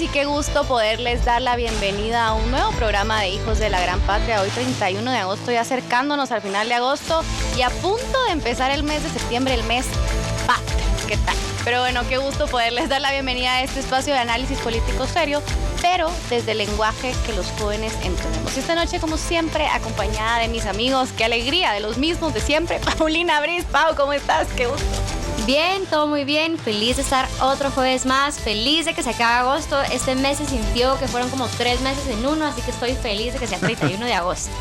y qué gusto poderles dar la bienvenida a un nuevo programa de Hijos de la Gran Patria. Hoy 31 de agosto, ya acercándonos al final de agosto y a punto de empezar el mes de septiembre, el mes patrio. ¿Qué tal? Pero bueno, qué gusto poderles dar la bienvenida a este espacio de análisis político serio, pero desde el lenguaje que los jóvenes entendemos. Y esta noche, como siempre, acompañada de mis amigos, qué alegría, de los mismos de siempre. Paulina Briz, Pau, ¿cómo estás? Qué gusto. Bien, todo muy bien, feliz de estar otro jueves más, feliz de que se acabe agosto. Este mes se sintió que fueron como 3 meses en uno, así que estoy feliz de que sea 31 de agosto.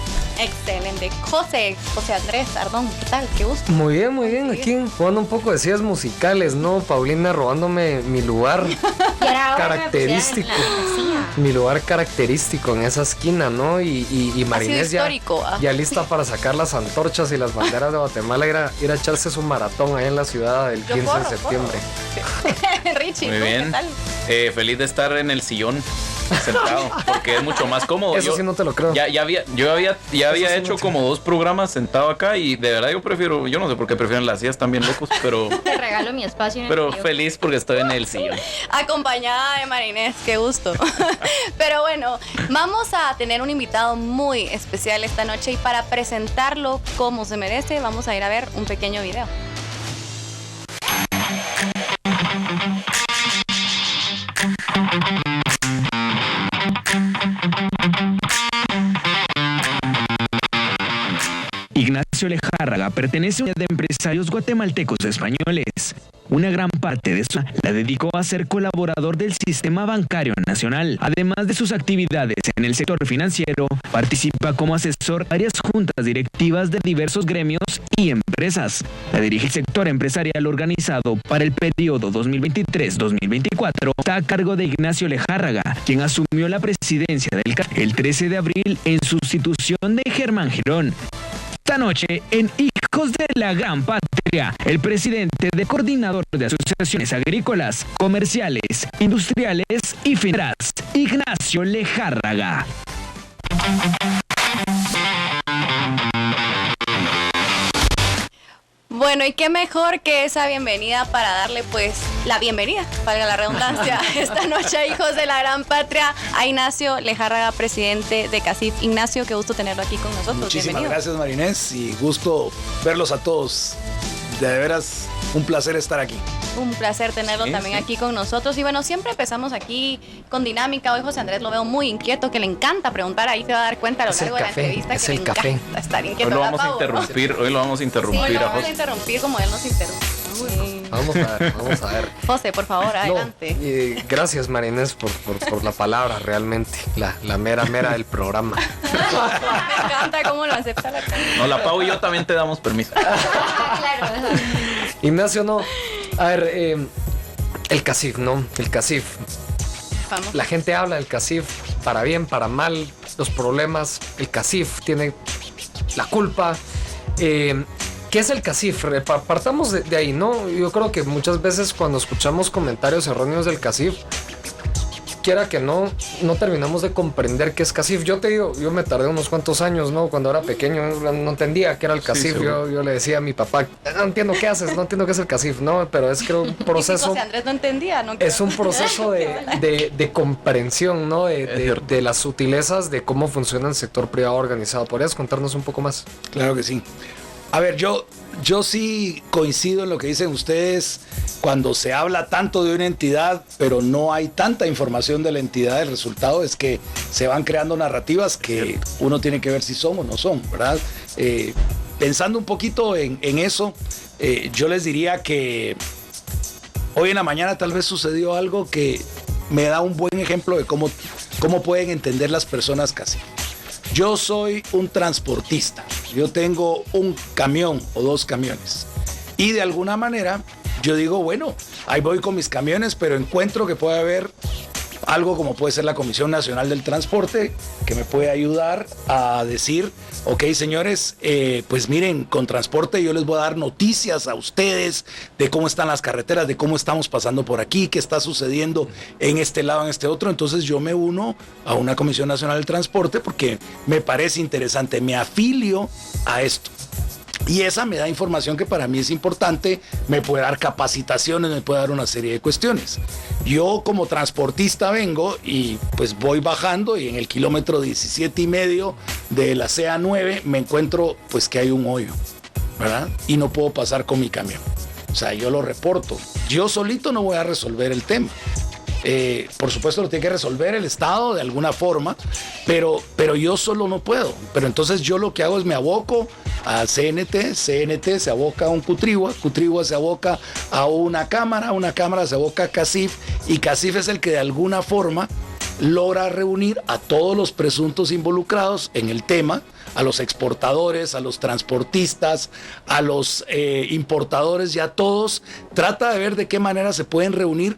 Excelente. José Andrés Ardón, ¿qué tal? Qué gusto. Muy bien, aquí jugando un poco de sillas musicales, ¿no? Paulina robándome mi lugar característico. Mi lugar característico en esa esquina, ¿no? Y Marinés ya lista para sacar las antorchas y las banderas de Guatemala, ir a echarse su maratón ahí en la ciudad del 15 de septiembre. Richie, muy bien. ¿qué tal? Feliz de estar en el sillón sentado, porque es mucho más cómodo. Eso sí no te lo creo. Yo había hecho como 2 programas sentado acá y de verdad yo no sé por qué prefieren las sillas, también locos, pero Te regalo mi espacio. pero feliz porque estoy en el sillón. Acompañada de Marinés, qué gusto. Pero bueno, vamos a tener un invitado muy especial esta noche y para presentarlo como se merece, vamos a ir a ver un pequeño video. Ignacio Lejárraga pertenece a una de empresarios guatemaltecos españoles. Una gran parte de su la dedicó a ser colaborador del sistema bancario nacional. Además de sus actividades en el sector financiero, participa como asesor en varias juntas directivas de diversos gremios y empresas. La dirige el sector empresarial organizado para el periodo 2023-2024. Está a cargo de Ignacio Lejárraga, quien asumió la presidencia del el 13 de abril en sustitución de Germán Girón. Esta noche, en Hijos de la Gran Patria, el presidente del Coordinador de Asociaciones Agrícolas, Comerciales, Industriales y Financieras, Ignacio Lejárraga. Bueno, y qué mejor que esa bienvenida para darle pues la bienvenida, valga la redundancia, esta noche, Hijos de la Gran Patria, a Ignacio Lejárraga, presidente de CACIF. Ignacio, qué gusto tenerlo aquí con nosotros. Muchísimas gracias, Marinés, y gusto verlos a todos. De veras, un placer estar aquí. Un placer tenerlo también aquí con nosotros. Y bueno, siempre empezamos aquí con dinámica. Hoy José Andrés lo veo muy inquieto, que le encanta preguntar. Ahí se va a dar cuenta a lo largo de la entrevista. Es que el café. Estar inquieto. Hoy lo vamos a interrumpir. Hoy lo vamos a interrumpir. Sí, hoy lo a vamos a José. interrumpir como él nos interrumpe. Sí. Vamos a ver. José, por favor, adelante. Gracias, Marinés, por la palabra, realmente. La mera del programa. Me encanta cómo lo acepta la cara. No, la Pau y yo también te damos permiso. Claro. Ignacio, no. A ver, el CACIF, ¿no? El CACIF. Vamos. La gente habla del CACIF para bien, para mal, los problemas. El CACIF tiene la culpa. ¿Qué es el CACIF? Partamos de ahí, ¿no? Yo creo que muchas veces cuando escuchamos comentarios erróneos del CACIF, quiera que no terminamos de comprender qué es CACIF. Yo te digo, yo me tardé unos cuantos años, ¿no? Cuando era pequeño no entendía qué era el CACIF. Sí, yo le decía a mi papá, no entiendo qué haces, no entiendo qué es el CACIF, ¿no? Pero es que un proceso... José Andrés no entendía, ¿no? Es un proceso de comprensión, ¿no? De las sutilezas de cómo funciona el sector privado organizado. ¿Podrías contarnos un poco más? Claro que sí. A ver, yo sí coincido en lo que dicen ustedes cuando se habla tanto de una entidad, pero no hay tanta información de la entidad. El resultado es que se van creando narrativas que uno tiene que ver si son o no son, ¿verdad? Pensando un poquito en eso, yo les diría que hoy en la mañana tal vez sucedió algo que me da un buen ejemplo de cómo pueden entender las personas casi. Yo soy un transportista, yo tengo un camión o 2 camiones y de alguna manera yo digo, bueno, ahí voy con mis camiones, pero encuentro que puede haber algo como puede ser la Comisión Nacional del Transporte que me puede ayudar a decir, ok, señores, pues miren, con transporte yo les voy a dar noticias a ustedes de cómo están las carreteras, de cómo estamos pasando por aquí, qué está sucediendo en este lado, en este otro. Entonces yo me uno a una Comisión Nacional del Transporte porque me parece interesante, me afilio a esto. Y esa me da información que para mí es importante, me puede dar capacitaciones, me puede dar una serie de cuestiones. Yo como transportista vengo y pues voy bajando y en el kilómetro 17.5 de la CA9 me encuentro pues que hay un hoyo, ¿verdad? Y no puedo pasar con mi camión. O sea, yo lo reporto. Yo solito no voy a resolver el tema. Por supuesto lo tiene que resolver el Estado de alguna forma, pero yo solo no puedo. Pero entonces yo lo que hago es me aboco a CNT se aboca a un Cutrigua se aboca a una cámara se aboca a CACIF, y CACIF es el que de alguna forma logra reunir a todos los presuntos involucrados en el tema, a los exportadores, a los transportistas, a los importadores, y a todos trata de ver de qué manera se pueden reunir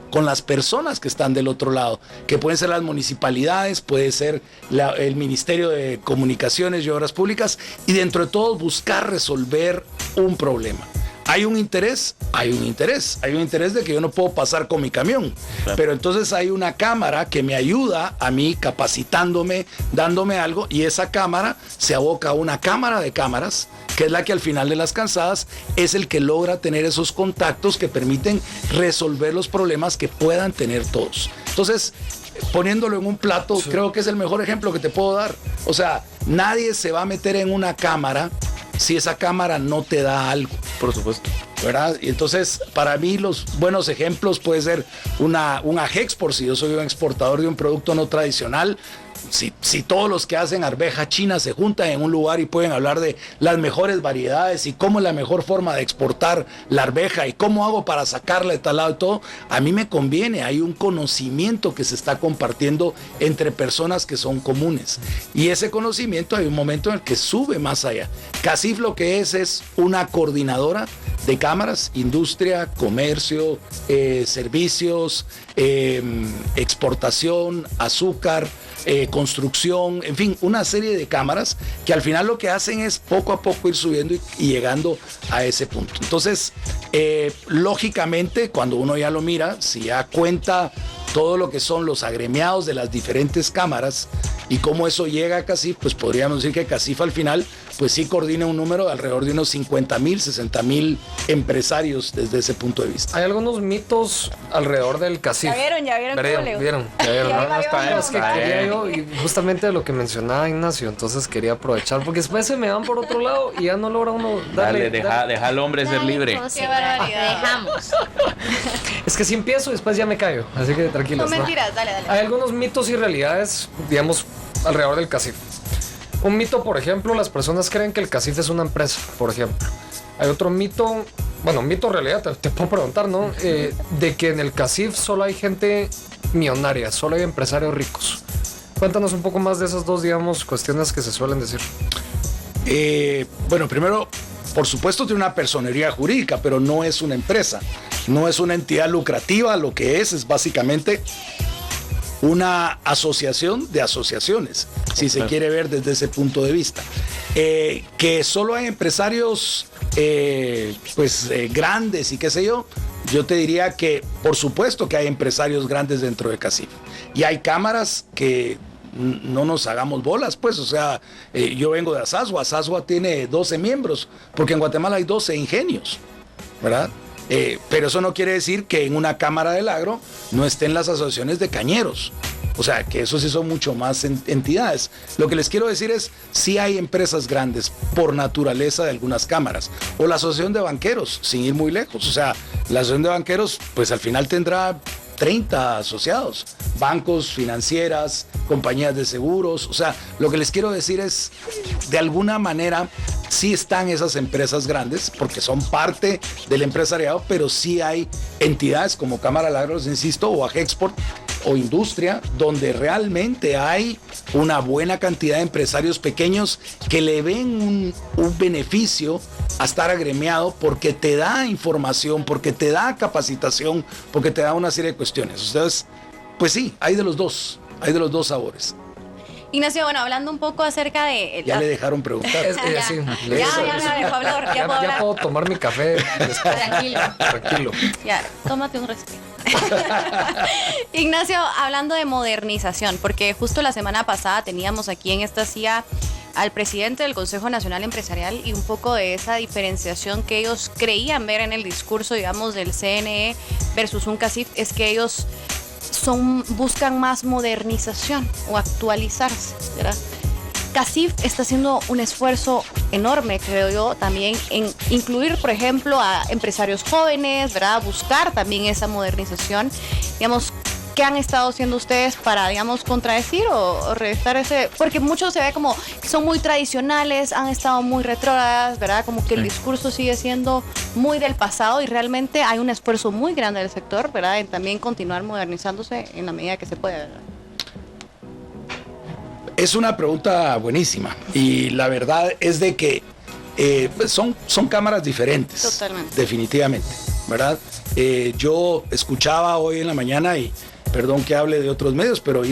con las personas que están del otro lado, que pueden ser las municipalidades, puede ser el Ministerio de Comunicaciones y Obras Públicas, y dentro de todo buscar resolver un problema. ¿Hay un interés? Hay un interés de que yo no puedo pasar con mi camión, claro. Pero entonces hay una cámara que me ayuda a mí capacitándome, dándome algo, y esa cámara se aboca a una cámara de cámaras, que es la que al final de las cansadas es el que logra tener esos contactos que permiten resolver los problemas que puedan tener todos. Entonces, poniéndolo en un plato, sí, creo que es el mejor ejemplo que te puedo dar. O sea, nadie se va a meter en una cámara si esa cámara no te da algo. Por supuesto. ¿Verdad? Y entonces, para mí, los buenos ejemplos puede ser un Agexport, si yo soy un exportador de un producto no tradicional. Si todos los que hacen arveja china se juntan en un lugar y pueden hablar de las mejores variedades y cómo es la mejor forma de exportar la arveja y cómo hago para sacarla de tal lado y todo, a mí me conviene. Hay un conocimiento que se está compartiendo entre personas que son comunes. Y ese conocimiento hay un momento en el que sube más allá. CACIF lo que es una coordinadora de cámaras, industria, comercio, servicios, exportación, azúcar, construcción, en fin, una serie de cámaras que al final lo que hacen es poco a poco ir subiendo y llegando a ese punto. Entonces, lógicamente, cuando uno ya lo mira, si ya cuenta todo lo que son los agremiados de las diferentes cámaras y cómo eso llega a CACIF, pues podríamos decir que CACIF al final pues sí coordina un número de alrededor de unos 50,000, 60,000 empresarios desde ese punto de vista. Hay algunos mitos alrededor del CACIF. Ya vieron. Es que quería yo, y justamente de lo que mencionaba Ignacio, entonces quería aprovechar, porque después se me van por otro lado y ya no logra uno darle. Deja al hombre ser libre. Qué barbaridad. Dejamos. Es que si empiezo, después ya me callo, así que tranquilos. No mentiras, dale. Hay algunos mitos y realidades, digamos, alrededor del CACIF. Un mito, por ejemplo, las personas creen que el CACIF es una empresa, por ejemplo. Hay otro mito, mito realidad, te puedo preguntar, ¿no? De que en el CACIF solo hay gente millonaria, solo hay empresarios ricos. Cuéntanos un poco más de esas dos, digamos, cuestiones que se suelen decir. Primero, por supuesto tiene una personería jurídica, pero no es una empresa, no es una entidad lucrativa, lo que es básicamente una asociación de asociaciones, si se quiere ver desde ese punto de vista. Que solo hay empresarios grandes y qué sé yo te diría que por supuesto que hay empresarios grandes dentro de CACIF y hay cámaras que no nos hagamos bolas, pues, o sea, yo vengo de Asasua tiene 12 miembros, porque en Guatemala hay 12 ingenios, ¿verdad? Pero eso no quiere decir que en una cámara del agro no estén las asociaciones de cañeros. O sea, que eso sí son mucho más entidades. Lo que les quiero decir es, sí hay empresas grandes por naturaleza de algunas cámaras. O la asociación de banqueros, sin ir muy lejos. O sea, la asociación de banqueros, pues al final tendrá 30 asociados, bancos, financieras, compañías de seguros. O sea, lo que les quiero decir es, de alguna manera, sí están esas empresas grandes, porque son parte del empresariado, pero sí hay entidades como Cámara de Agro, insisto, o Agexport, o Industria, donde realmente hay una buena cantidad de empresarios pequeños que le ven un beneficio a estar agremiado porque te da información, porque te da capacitación, porque te da una serie de cuestiones. Ustedes, pues sí, hay de los dos sabores. Ignacio, hablando un poco acerca de... Ya le dejaron preguntar. Ya me dejó hablar. Ya puedo tomar mi café. Tranquilo. Ya, tómate un respiro. Ignacio, hablando de modernización, porque justo la semana pasada teníamos aquí en esta silla al presidente del Consejo Nacional Empresarial y un poco de esa diferenciación que ellos creían ver en el discurso, digamos, del CNE versus un CACIF, es que ellos buscan más modernización o actualizarse, ¿verdad? CACIF está haciendo un esfuerzo enorme, creo yo, también en incluir, por ejemplo, a empresarios jóvenes, ¿verdad? Buscar también esa modernización. Digamos, ¿qué han estado haciendo ustedes para, digamos, contradecir o restar ese? Porque muchos se ve como que son muy tradicionales, han estado muy retrógradas, ¿verdad? Como que el discurso sigue siendo muy del pasado y realmente hay un esfuerzo muy grande del sector, ¿verdad? En también continuar modernizándose en la medida que se puede, ¿verdad? Es una pregunta buenísima y la verdad es de que son cámaras diferentes. Totalmente. Definitivamente, ¿verdad? Yo escuchaba hoy en la mañana y perdón que hable de otros medios, pero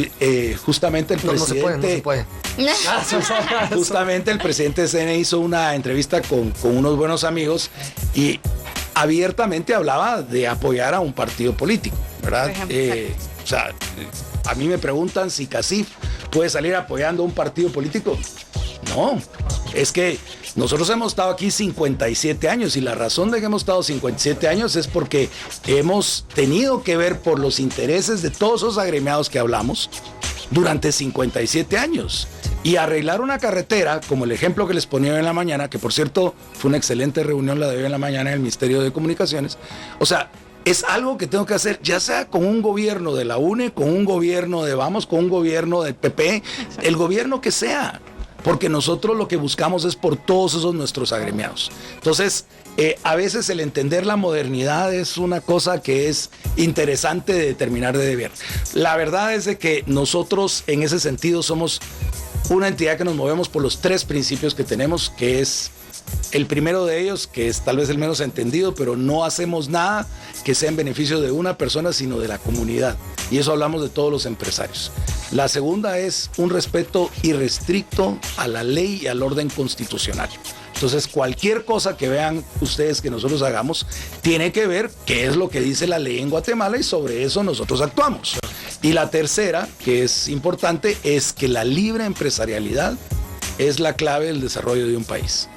justamente el presidente... No se puede. Justamente el presidente de CNE hizo una entrevista con unos buenos amigos y abiertamente hablaba de apoyar a un partido político, ¿verdad? O sea, a mí me preguntan si CACIF puede salir apoyando a un partido político. No, es que nosotros hemos estado aquí 57 años y la razón de que hemos estado 57 años es porque hemos tenido que ver por los intereses de todos esos agremiados que hablamos durante 57 años. Y arreglar una carretera, como el ejemplo que les ponía hoy en la mañana, que por cierto fue una excelente reunión la de hoy en la mañana en el Ministerio de Comunicaciones, o sea, es algo que tengo que hacer, ya sea con un gobierno de la UNE, con un gobierno de Vamos, con un gobierno del PP, el gobierno que sea, porque nosotros lo que buscamos es por todos esos nuestros agremiados. Entonces, a veces el entender la modernidad es una cosa que es interesante de terminar de ver. La verdad es de que nosotros en ese sentido somos una entidad que nos movemos por los 3 principios que tenemos, que es el primero de ellos, que es tal vez el menos entendido, pero no hacemos nada que sea en beneficio de una persona, sino de la comunidad. Y eso hablamos de todos los empresarios. La segunda es un respeto irrestricto a la ley y al orden constitucional. Entonces, cualquier cosa que vean ustedes que nosotros hagamos, tiene que ver qué es lo que dice la ley en Guatemala y sobre eso nosotros actuamos. Y la tercera, que es importante, es que la libre empresarialidad es la clave del desarrollo de un país.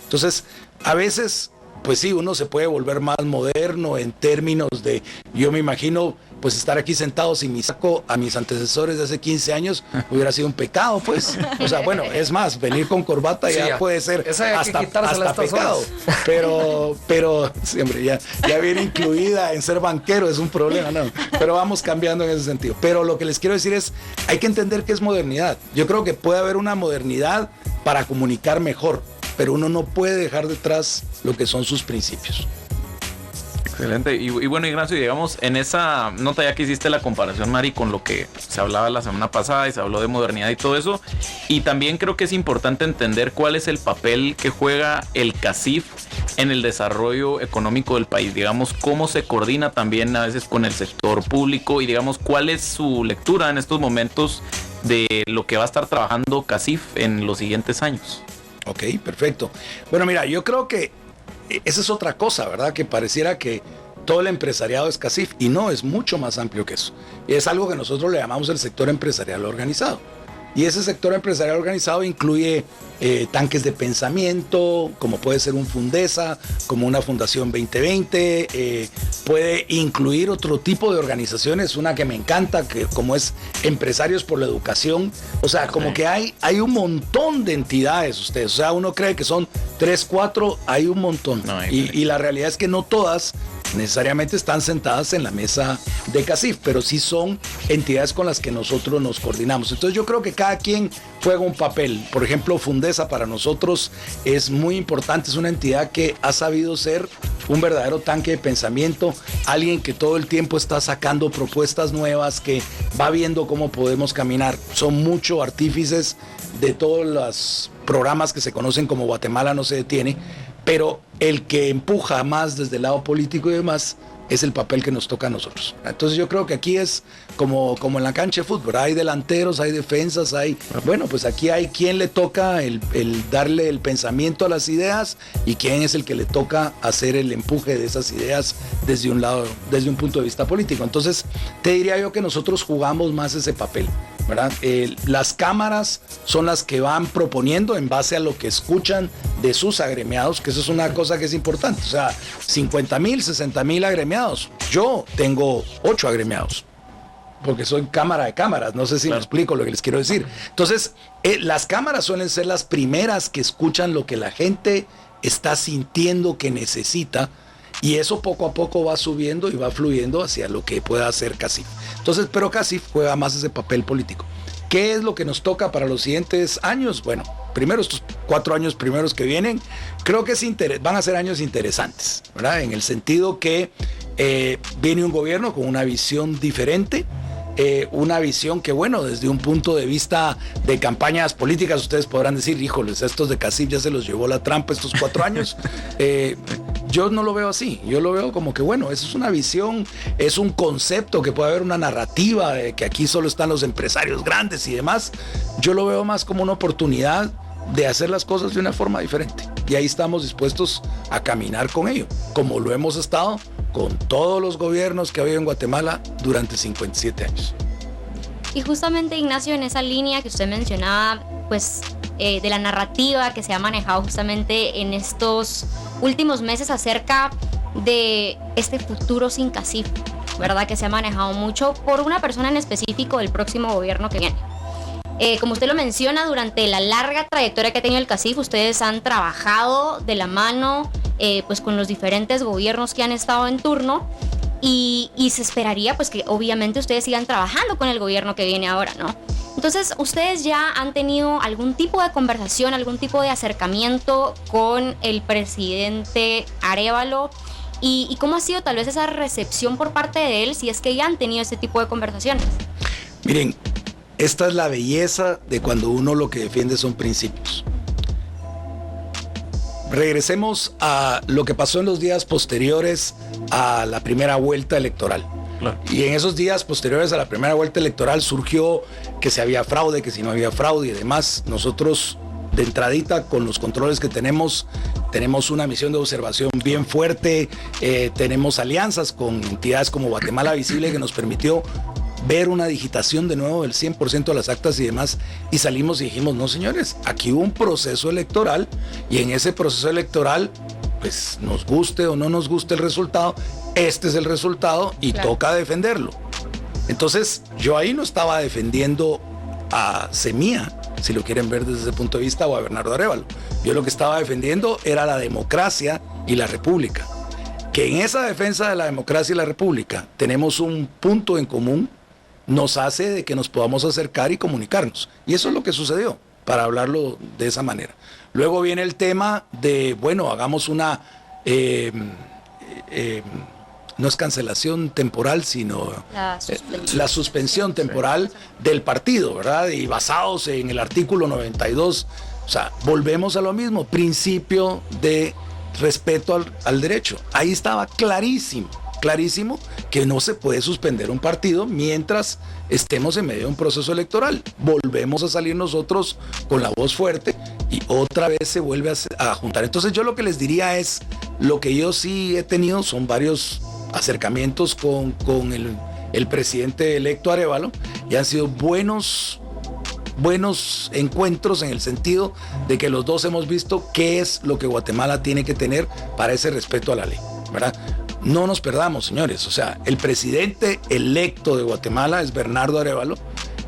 Entonces, a veces, pues sí, uno se puede volver más moderno en términos de, yo me imagino, pues estar aquí sentado sin mi saco a mis antecesores de hace 15 años hubiera sido un pecado, pues. O sea, bueno, es más, venir con corbata ya, sí, puede ser hasta pecado. Pero siempre ya viene incluida en ser banquero, es un problema, ¿no? Pero vamos cambiando en ese sentido. Pero lo que les quiero decir es, hay que entender qué es modernidad. Yo creo que puede haber una modernidad para comunicar mejor, pero uno no puede dejar detrás lo que son sus principios. Excelente. Y bueno, Ignacio, digamos, en esa nota ya que hiciste la comparación, Mari, con lo que se hablaba la semana pasada y se habló de modernidad y todo eso, y también creo que es importante entender cuál es el papel que juega el CACIF en el desarrollo económico del país, digamos, cómo se coordina también a veces con el sector público y digamos, cuál es su lectura en estos momentos de lo que va a estar trabajando CACIF en los siguientes años. Ok, perfecto. Bueno, mira, yo creo que esa es otra cosa, ¿verdad? Que pareciera que todo el empresariado es CACIF y no, es mucho más amplio que eso. Y es algo que nosotros le llamamos el sector empresarial organizado. Y ese sector empresarial organizado incluye tanques de pensamiento, como puede ser un Fundesa, como una Fundación 2020, puede incluir otro tipo de organizaciones, una que me encanta, que como es Empresarios por la Educación. O sea, como que hay un montón de entidades ustedes. O sea, uno cree que son 3, 4, hay un montón. No, y la realidad es que no todas necesariamente están sentadas en la mesa de CACIF, pero sí son entidades con las que nosotros nos coordinamos. Entonces yo creo que cada quien juega un papel. Por ejemplo, Fundesa para nosotros es muy importante, es una entidad que ha sabido ser un verdadero tanque de pensamiento, alguien que todo el tiempo está sacando propuestas nuevas, que va viendo cómo podemos caminar. Son muchos artífices de todos los programas que se conocen como Guatemala no se detiene, pero el que empuja más desde el lado político y demás es el papel que nos toca a nosotros. Entonces yo creo que aquí es como en la cancha de fútbol, hay delanteros, hay defensas, bueno, pues aquí hay quien le toca el darle el pensamiento a las ideas y quién es el que le toca hacer el empuje de esas ideas desde un lado, desde un punto de vista político. Entonces te diría yo que nosotros jugamos más ese papel, ¿verdad? Las cámaras son las que van proponiendo en base a lo que escuchan de sus agremiados, que eso es una cosa que es importante. O sea, 50,000, 60,000 agremiados. Yo tengo 8 agremiados, porque soy cámara de cámaras. No sé si me explico lo que les quiero decir. Entonces, las cámaras suelen ser las primeras que escuchan lo que la gente está sintiendo que necesita, y eso poco a poco va subiendo y va fluyendo hacia lo que pueda hacer CACIF. Entonces, pero CACIF juega más ese papel político. ¿Qué es lo que nos toca para los siguientes años? Bueno, primero estos 4 años primeros que vienen, creo que van a ser años interesantes, ¿verdad? En el sentido que viene un gobierno con una visión diferente, una visión que, bueno, desde un punto de vista de campañas políticas, ustedes podrán decir, híjoles, estos de CACIF ya se los llevó la trampa estos 4 años. Yo no lo veo así, yo lo veo como que, bueno, eso es una visión, es un concepto, que puede haber una narrativa de que aquí solo están los empresarios grandes y demás. Yo lo veo más como una oportunidad de hacer las cosas de una forma diferente, y ahí estamos dispuestos a caminar con ello, como lo hemos estado con todos los gobiernos que ha habido en Guatemala durante 57 años. Y justamente, Ignacio, en esa línea que usted mencionaba, pues de la narrativa que se ha manejado justamente en estos últimos meses acerca de este futuro sin CACIF, ¿verdad? Que se ha manejado mucho por una persona en específico del próximo gobierno que viene. Como usted lo menciona, durante la larga trayectoria que ha tenido el CACIF, ustedes han trabajado de la mano pues con los diferentes gobiernos que han estado en turno, y se esperaría pues que obviamente ustedes sigan trabajando con el gobierno que viene ahora, ¿no? Entonces, ¿ustedes ya han tenido algún tipo de conversación, algún tipo de acercamiento con el presidente Arévalo? ¿Y cómo ha sido tal vez esa recepción por parte de él, si es que ya han tenido ese tipo de conversaciones? Miren, esta es la belleza de cuando uno lo que defiende son principios. Regresemos a lo que pasó en los días posteriores a la primera vuelta electoral. Claro. Y en esos días posteriores a la primera vuelta electoral surgió que si había fraude, que si no había fraude y demás. Nosotros, de entradita, con los controles que tenemos una misión de observación bien fuerte, tenemos alianzas con entidades como Guatemala Visible, que nos permitió ver una digitación de nuevo del 100% de las actas y demás, y salimos y dijimos, no señores, aquí hubo un proceso electoral, y en ese proceso electoral, pues nos guste o no nos guste el resultado, este es el resultado y claro, toca defenderlo. Entonces yo ahí no estaba defendiendo a Semilla, si lo quieren ver desde ese punto de vista, o a Bernardo Arévalo. Yo lo que estaba defendiendo era la democracia y la república. Que en esa defensa de la democracia y la república tenemos un punto en común, nos hace de que nos podamos acercar y comunicarnos. Y eso es lo que sucedió, para hablarlo de esa manera. Luego viene el tema de, bueno, hagamos una, no es cancelación temporal, sino la suspensión temporal del partido, ¿verdad? Y basados en el artículo 92, o sea, volvemos a lo mismo, principio de respeto al derecho. Ahí estaba clarísimo que no se puede suspender un partido mientras estemos en medio de un proceso electoral. Volvemos a salir nosotros con la voz fuerte y otra vez se vuelve a juntar. Entonces yo lo que les diría es, lo que yo sí he tenido son varios acercamientos con el presidente electo Arévalo, y han sido buenos encuentros, en el sentido de que los dos hemos visto qué es lo que Guatemala tiene que tener para ese respeto a la ley, ¿verdad? No nos perdamos, señores. O sea, el presidente electo de Guatemala es Bernardo Arévalo,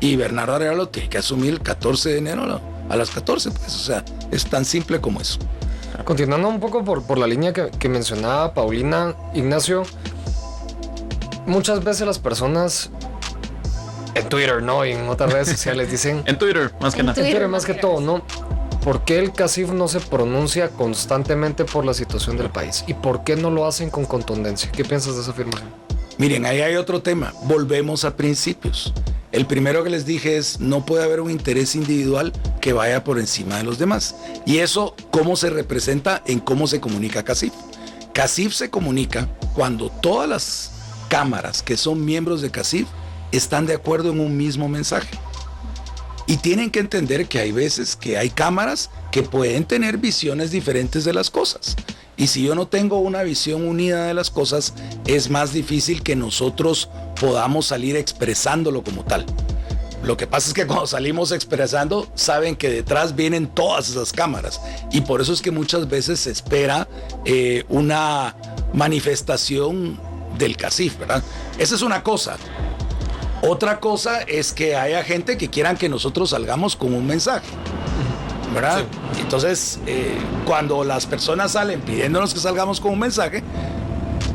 y Bernardo Arévalo tiene que asumir el 14 de enero a las 14, pues. O sea, es tan simple como eso. Continuando un poco por la línea que mencionaba Paulina, Ignacio, muchas veces las personas en Twitter, ¿no? Y en otras redes sociales dicen... En Twitter, más que nada. En Twitter, más que todo, ¿no? ¿Por qué el CACIF no se pronuncia constantemente por la situación del país? ¿Y por qué no lo hacen con contundencia? ¿Qué piensas de esa afirmación? Miren, ahí hay otro tema. Volvemos a principios. El primero que les dije es, no puede haber un interés individual que vaya por encima de los demás. Y eso, ¿cómo se representa en cómo se comunica CACIF? CACIF se comunica cuando todas las cámaras que son miembros de CACIF están de acuerdo en un mismo mensaje. Y tienen que entender que hay veces que hay cámaras que pueden tener visiones diferentes de las cosas. Y si yo no tengo una visión unida de las cosas, es más difícil que nosotros podamos salir expresándolo como tal. Lo que pasa es que cuando salimos expresando, saben que detrás vienen todas esas cámaras. Y por eso es que muchas veces se espera una manifestación del CACIF, ¿verdad? Esa es una cosa. Otra cosa es que haya gente que quieran que nosotros salgamos con un mensaje, ¿verdad? Sí. Entonces, cuando las personas salen pidiéndonos que salgamos con un mensaje,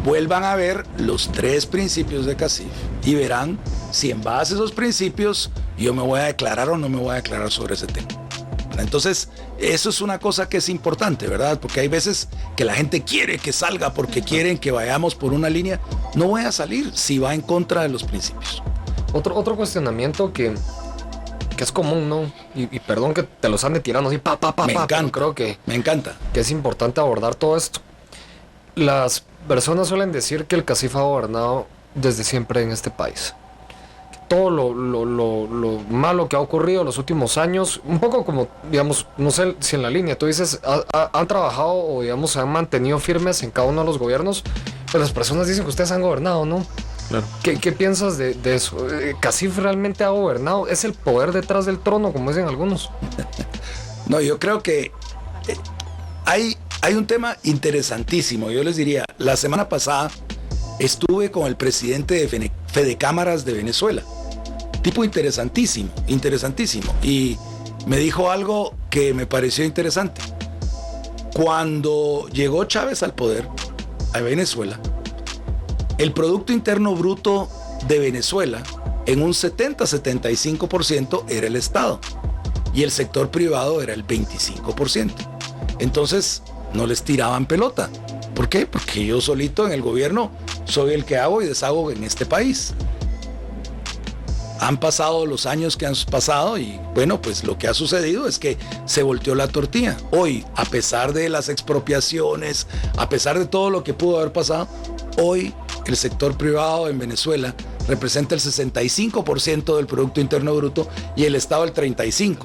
vuelvan a ver los 3 principios de CACIF y verán si en base a esos principios yo me voy a declarar o no me voy a declarar sobre ese tema. Entonces, eso es una cosa que es importante, ¿verdad? Porque hay veces que la gente quiere que salga porque quieren que vayamos por una línea. No voy a salir si va en contra de los principios. Otro cuestionamiento que es común, ¿no? Y perdón que te los ande tirando así, Me encanta, creo que me encanta. Que es importante abordar todo esto. Las personas suelen decir que el CACIF ha gobernado desde siempre en este país. Todo lo malo que ha ocurrido en los últimos años, un poco como, digamos, no sé si en la línea, tú dices, han trabajado o, digamos, se han mantenido firmes en cada uno de los gobiernos, pero las personas dicen que ustedes han gobernado, ¿no? Claro. ¿Qué piensas de eso? ¿CACIF realmente ha gobernado? ¿Es el poder detrás del trono, como dicen algunos? No, yo creo que hay un tema interesantísimo. Yo les diría, la semana pasada estuve con el presidente de Fedecámaras de Venezuela. Tipo interesantísimo. Y me dijo algo que me pareció interesante. Cuando llegó Chávez al poder, a Venezuela, el Producto Interno Bruto de Venezuela, en un 70-75% era el Estado. Y el sector privado era el 25%. Entonces, no les tiraban pelota. ¿Por qué? Porque yo solito en el gobierno soy el que hago y deshago en este país. Han pasado los años que han pasado y bueno, pues lo que ha sucedido es que se volteó la tortilla. Hoy, a pesar de las expropiaciones, a pesar de todo lo que pudo haber pasado, hoy el sector privado en Venezuela representa el 65% del Producto Interno Bruto y el Estado el 35%.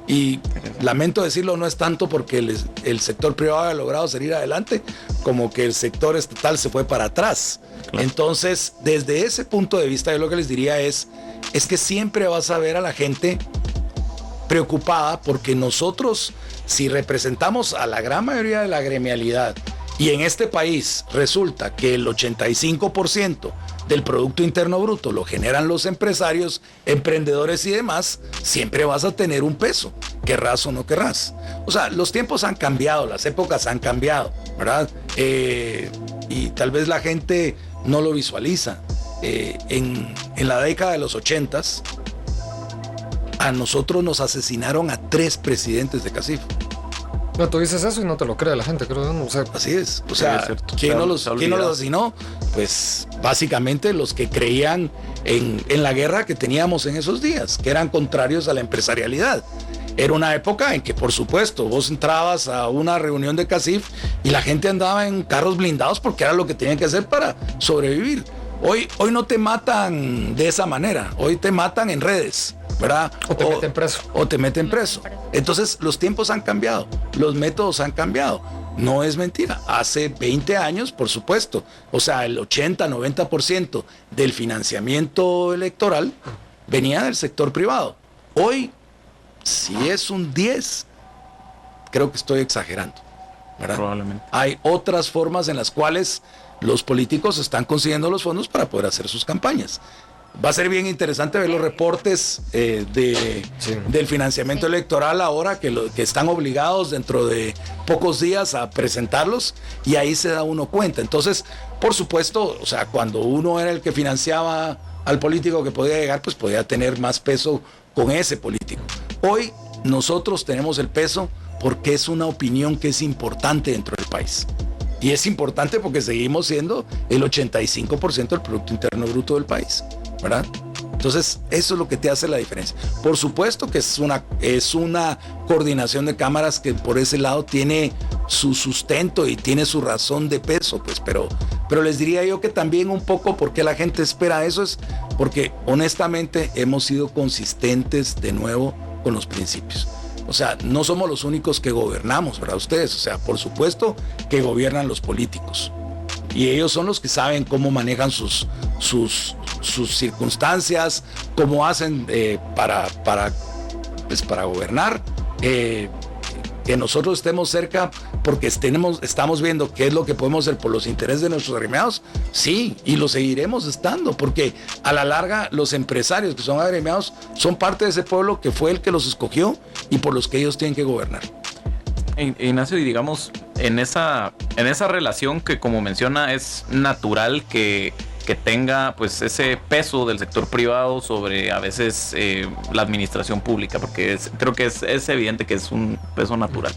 Y lamento decirlo, no es tanto porque el sector privado ha logrado salir adelante como que el sector estatal se fue para atrás. Claro. Entonces, desde ese punto de vista, yo lo que les diría es que siempre vas a ver a la gente preocupada porque nosotros, si representamos a la gran mayoría de la gremialidad y en este país resulta que el 85% del Producto Interno Bruto lo generan los empresarios, emprendedores y demás, siempre vas a tener un peso, querrás o no querrás. O sea, los tiempos han cambiado, las épocas han cambiado, ¿verdad? Y tal vez la gente no lo visualiza. En la década de los 80s, a nosotros nos asesinaron a 3 presidentes de CACIF. No, tú dices eso y no te lo cree la gente, creo. No sé. Así es. O sea, ¿quién no los asesinó? Pues básicamente los que creían en la guerra que teníamos en esos días, que eran contrarios a la empresarialidad. Era una época en que, por supuesto, vos entrabas a una reunión de CACIF y la gente andaba en carros blindados porque era lo que tenían que hacer para sobrevivir. Hoy no te matan de esa manera, hoy te matan en redes, ¿verdad? O te meten preso. Entonces los tiempos han cambiado, los métodos han cambiado. No es mentira, hace 20 años, por supuesto, o sea, el 80-90% del financiamiento electoral venía del sector privado. Hoy, si es un 10, creo que estoy exagerando, ¿verdad? Probablemente. Hay otras formas en las cuales los políticos están consiguiendo los fondos para poder hacer sus campañas. Va a ser bien interesante ver los reportes del financiamiento electoral ahora que están obligados dentro de pocos días a presentarlos y ahí se da uno cuenta. Entonces, por supuesto, o sea, cuando uno era el que financiaba al político que podía llegar, pues podía tener más peso con ese político. Hoy nosotros tenemos el peso porque es una opinión que es importante dentro del país. Y es importante porque seguimos siendo el 85% del Producto Interno Bruto del país, ¿verdad? Entonces, eso es lo que te hace la diferencia. Por supuesto que es una coordinación de cámaras que por ese lado tiene su sustento y tiene su razón de peso, pues, pero les diría yo que también un poco porque la gente espera eso es porque honestamente hemos sido consistentes de nuevo con los principios. O sea, no somos los únicos que gobernamos, ¿verdad? Ustedes, o sea, por supuesto que gobiernan los políticos. Y ellos son los que saben cómo manejan sus circunstancias, cómo hacen para gobernar. Que nosotros estemos cerca porque estamos viendo qué es lo que podemos hacer por los intereses de nuestros agremiados, sí, y lo seguiremos estando, porque a la larga los empresarios que son agremiados son parte de ese pueblo que fue el que los escogió y por los que ellos tienen que gobernar. Ignacio, y digamos, en esa relación que como menciona es natural que tenga pues ese peso del sector privado sobre a veces la administración pública, porque creo que es evidente que es un peso natural.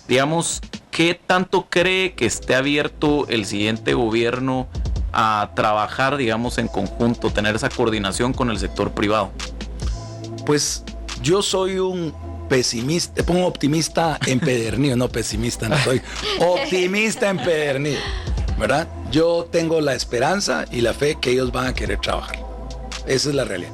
Digamos, ¿qué tanto cree que esté abierto el siguiente gobierno a trabajar, digamos, en conjunto, tener esa coordinación con el sector privado? Pues yo soy un pesimista, pongo optimista empedernido, no pesimista, no soy optimista empedernido, ¿verdad? Yo tengo la esperanza y la fe que ellos van a querer trabajar. Esa es la realidad.